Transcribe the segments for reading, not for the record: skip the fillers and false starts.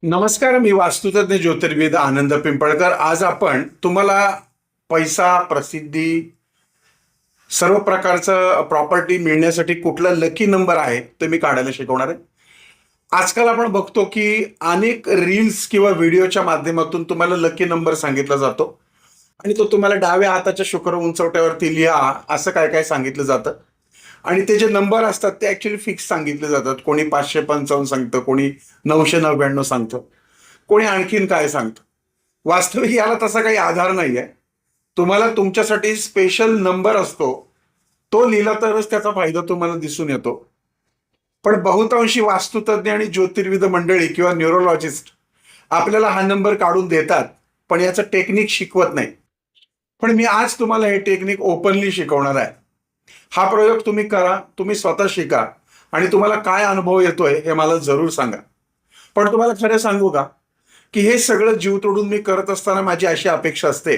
नमस्कार, मी वास्तुतज्ञ ज्योतिर्विद आनंद पिंपळकर. आज आपण तुम्हाला पैसा, प्रसिद्धी, सर्व प्रकारचं प्रॉपर्टी मिळण्यासाठी कुठला लकी नंबर आहे ते मी काढायला शिकवणार आहे. आजकाल आपण बघतो की अनेक रील्स किंवा व्हिडिओच्या माध्यमातून तुम्हाला लकी नंबर सांगितला जातो आणि तो तुम्हाला डाव्या हाताच्या शुक्र उंचवट्यावरती लिहा असं काय काय सांगितलं जातं. आणि ते जे नंबर असतात ते ऍक्च्युली फिक्स सांगितले जातात. कोणी 555 सांगतं, कोणी 999 सांगतं, कोणी आणखीन काय सांगतं. वास्तविक याला तसा काही आधार नाहीये. तुम्हाला तुमच्यासाठी स्पेशल नंबर असतो, तो लिहिला तरच त्याचा फायदा तुम्हाला दिसून येतो. पण बहुतांशी वास्तुतज्ञ आणि ज्योतिर्विद मंडळी किंवा न्यूरोलॉजिस्ट आपल्याला हा नंबर काढून देतात, पण याचं टेक्निक शिकवत नाही. पण मी आज तुम्हाला हे टेक्निक ओपनली शिकवणार आहे. हा प्रयोग तुम्ही करा, तुम्ही स्वतः शिका आणि तुम्हाला काय अनुभव येतोय हे मला जरूर सांगा. पण तुम्हाला खरं सांगू का, की हे सगळं जीव तोडून मी करत असताना माझी अशी अपेक्षा असते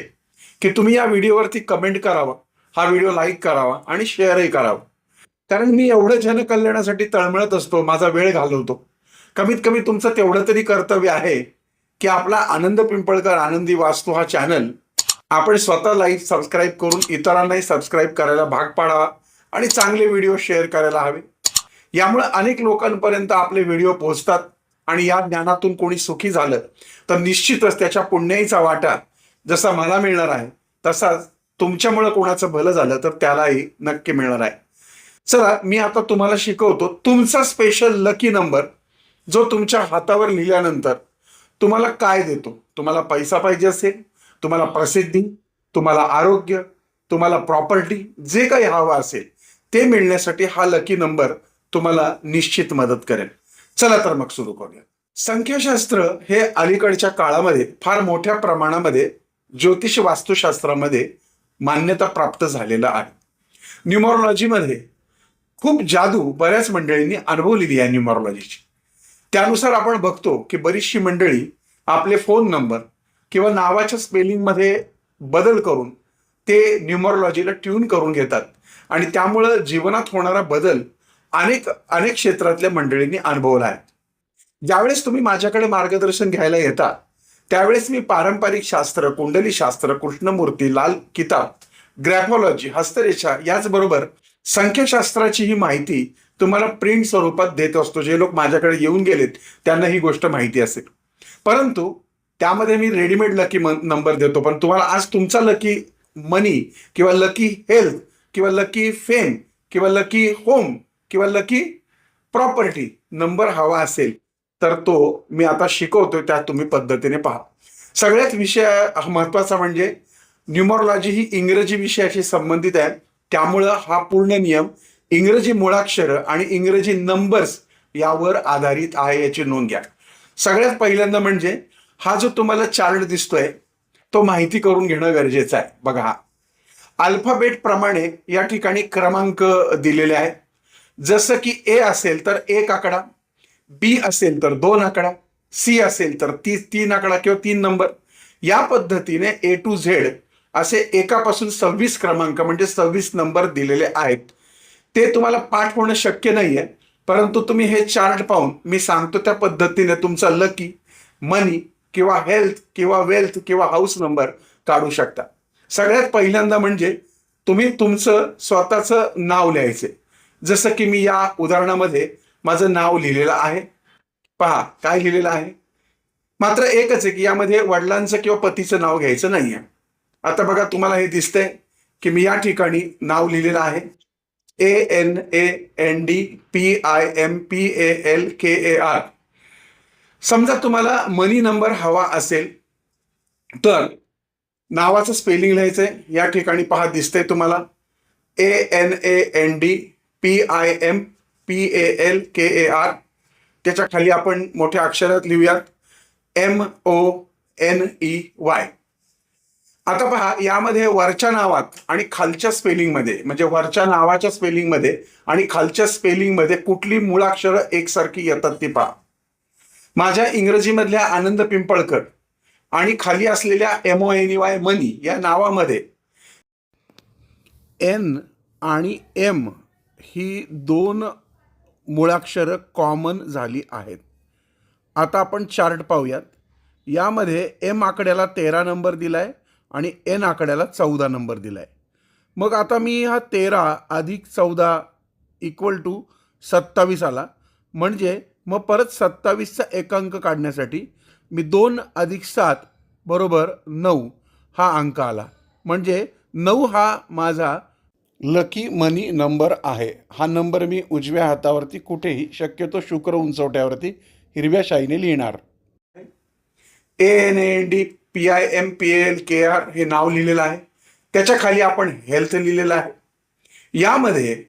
की तुम्ही या व्हिडिओवरती कमेंट करावं, हा व्हिडिओ लाईक करावा आणि शेअरही करावा. कारण मी एवढं जनकल्याणासाठी तळमळत असतो, माझा वेळ घालवतो. कमीत कमी तुमचं तेवढं तरी कर्तव्य आहे की आपला आनंद पिंपळकर आनंदी वास्तू हा चॅनल आपण स्वतः लाईक सबस्क्राईब करून इतरांनाही सबस्क्राईब करायला भाग पाडावा आणि चांगले व्हिडिओ शेअर करायला हवे. यामुळे अनेक लोकांपर्यंत आपले व्हिडिओ पोहोचतात आणि या ज्ञानातून कोणी सुखी झालं तर निश्चितच त्याच्या पुण्याईचा वाटा जसा मला मिळणार आहे, तसाच तुमच्यामुळे कोणाचं भलं झालं तर त्यालाही नक्की मिळणार आहे. चला, मी आता तुम्हाला शिकवतो तुमचा स्पेशल लकी नंबर, जो तुमच्या हातावर लिहिल्यानंतर तुम्हाला काय देतो. तुम्हाला पैसा पाहिजे असेल, तुम्हाला प्रसिद्धी, तुम्हाला आरोग्य, तुम्हाला प्रॉपर्टी, जे काही हवं असेल ते मिळण्यासाठी हा लकी नंबर तुम्हाला निश्चित मदत करेल. चला तर मग सुरू करूया. संख्याशास्त्र हे अलीकडच्या काळामध्ये फार मोठ्या प्रमाणामध्ये ज्योतिष वास्तुशास्त्रामध्ये मान्यता प्राप्त झालेलं आहे. न्यूमरोलॉजीमध्ये खूप जादू बऱ्याच मंडळींनी अनुभवलेली आहे न्यूमरोलॉजीची. त्यानुसार आपण बघतो की बरीचशी मंडळी आपले फोन नंबर किंवा नावाच्या स्पेलिंगमध्ये बदल करून ते न्यूमरोलॉजीला ट्यून करून घेतात आणि त्यामुळं जीवनात होणारा बदल अनेक अनेक क्षेत्रातल्या मंडळींनी अनुभवला आहे. ज्यावेळेस तुम्ही माझ्याकडे मार्गदर्शन घ्यायला येता त्यावेळेस मी पारंपरिक शास्त्र, कुंडली शास्त्र, कृष्णमूर्ती, लाल किताब, ग्रॅफॉलॉजी, हस्तरेषा याचबरोबर संख्याशास्त्राची ही माहिती तुम्हाला प्रिंट स्वरूपात देत असतो. जे लोक माझ्याकडे येऊन गेलेत त्यांना ही गोष्ट माहिती असेल. परंतु त्यामध्ये मी रेडीमेड लकी नंबर देतो. पण तुम्हाला आज तुमचा लकी मनी किंवा लकी हेल्थ किंवा लकी फेम किंवा लकी होम किंवा लकी प्रॉपर्टी नंबर हवा असेल तर तो मी आता शिकवतोय, त्या तुम्ही पद्धतीने पहा. सगळ्यात विषय महत्वाचा म्हणजे न्यूमरोलॉजी ही इंग्रजी विषयाशी संबंधित आहे. त्यामुळं हा पूर्ण नियम इंग्रजी मुळाक्षर आणि इंग्रजी नंबर्स यावर आधारित आहे, याची नोंद घ्या. सगळ्यात पहिल्यांदा म्हणजे हा जो तुम्हाला चार्ट दिसतोय तो माहिती करून घेणं गरजेचं आहे. बघा, हा अल्फाबेट प्रमाणे या ठिकाणी क्रमांक दिलेले आहेत. जसं की ए असेल तर 1 आकडा, बी असेल तर 2 आकडा, सी असेल तर 3 आकडा किंवा 3 नंबर. या पद्धतीने ए टू झेड असे एकापासून 26 क्रमांक म्हणजे 26 नंबर दिलेले आहेत. ते तुम्हाला पाठ होणं शक्य नाहीये, परंतु तुम्ही हे चार्ट पाहून मी सांगतो त्या पद्धतीने तुमचा लकी, मनी किंवा हेल्थ किंवा वेल्थ किंवा हाऊस नंबर काढू शकता. सगळ्यात पहिल्यांदा म्हणजे तुम्ही तुमचं स्वतःचं नाव लिहायचे. जसं की मी या उदाहरणामध्ये माझं नाव लिहिलेलं आहे. पहा काय लिहिलेलं आहे. मात्र एकच आहे की यामध्ये वडिलांचं किंवा पतीचं नाव घ्यायचं नाहीये. आता बघा, तुम्हाला हे दिसतंय की मी या ठिकाणी नाव लिहिलेलं आहे ANANDPIMPALKAR. समजा तुम्हाला मनी नंबर हवा असेल तर नावाचं स्पेलिंग लिहायचंय. या ठिकाणी पहा दिसतंय तुम्हाला ANANDPIMPALKAR. त्याच्या खाली आपण मोठ्या अक्षरात लिहूयात MONEY. आता पहा, यामध्ये वरच्या नावात आणि खालच्या स्पेलिंगमध्ये म्हणजे वरच्या नावाच्या स्पेलिंगमध्ये आणि खालच्या स्पेलिंगमध्ये कुठली मुळाक्षरं एकसारखी येतात ती पहा. माझ्या इंग्रजीमधल्या आनंद पिंपळकर आणि खाली असलेल्या MONEY मनी या नावामध्ये एन आणि एम ही 2 मुळाक्षरं कॉमन झाली आहेत. आता आपण चार्ट पाहूयात. यामध्ये एम आकड्याला 13 नंबर दिला आहे आणि एन आकड्याला 14 नंबर दिला आहे. मग आता मी हा 13 अधिक 14 इक्वल टू 27 आला. म्हणजे मग परत 27चा एक अंक काढण्यासाठी मी 2 अधिक 7 बरोबर 9 हा अंक आला. म्हणजे 9 हा माझा लकी मनी नंबर आहे. हा नंबर मी उजव्या हातावरती कुठेही, शक्यतो शुक्र उंचवट्यावरती हिरव्या शाईने लिहिणार. ANANDPIMPALKR हे नाव लिहिलेलं आहे. त्याच्या खाली आपण हेल्थ लिहिलेलं आहे. यामध्ये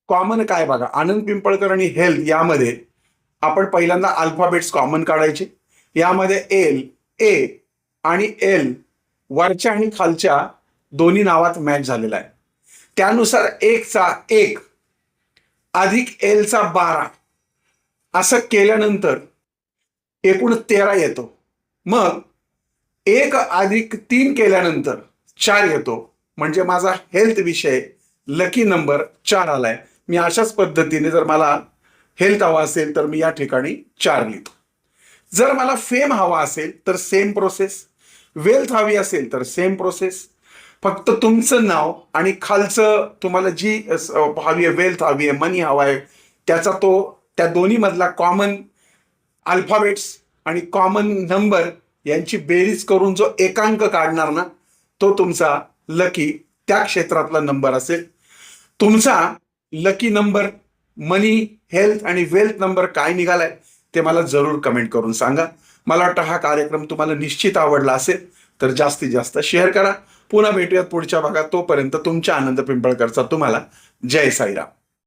कॉमन काय बघा, आनंद पिंपळकर आणि हेल्थ यामध्ये आपण पहिल्यांदा अल्फाबेट्स कॉमन काढायचे. यामध्ये एल, ए आणि एल वरच्या आणि खालच्या दोन्ही नावात मॅच झालेला आहे. त्यानुसार 1चा 1 अधिक एलचा 12 असं केल्यानंतर एकूण 13 येतो. मग 1 अधिक 3 केल्यानंतर 4 येतो. म्हणजे माझा हेल्थ विषय लकी नंबर 4 आलाय. मी अशाच पद्धतीने जर मला हेल्थ हवा असेल तर मी या ठिकाणी 4 लिहितो. जर मला फेम हवा असेल तर सेम प्रोसेस, वेल्थ हवी असेल तर सेम प्रोसेस. फक्त तुमचं नाव आणि खालचं तुम्हाला जी हवी आहे, वेल्थ हवी आहे, मनी हवा आहे, त्याचा त्या दोन्ही मधला कॉमन अल्फाबेट्स आणि कॉमन नंबर यांची बेरीज करून जो एकांक काढणार ना, तो तुमचा लकी त्या क्षेत्रातला नंबर असेल. तुमचा लकी नंबर, मनी, हेल्थ आणि वेल्थ नंबर काय निघालाय ते मला जरूर कमेंट करून सांगा. मला वाटतं हा कार्यक्रम तुम्हाला निश्चित आवडला असेल तर जास्तीत जास्त शेअर करा. पुन्हा भेटूयात पुढच्या भागात. तोपर्यंत तुमच्या आनंद पिंपळकरचा तुम्हाला जय साईराम.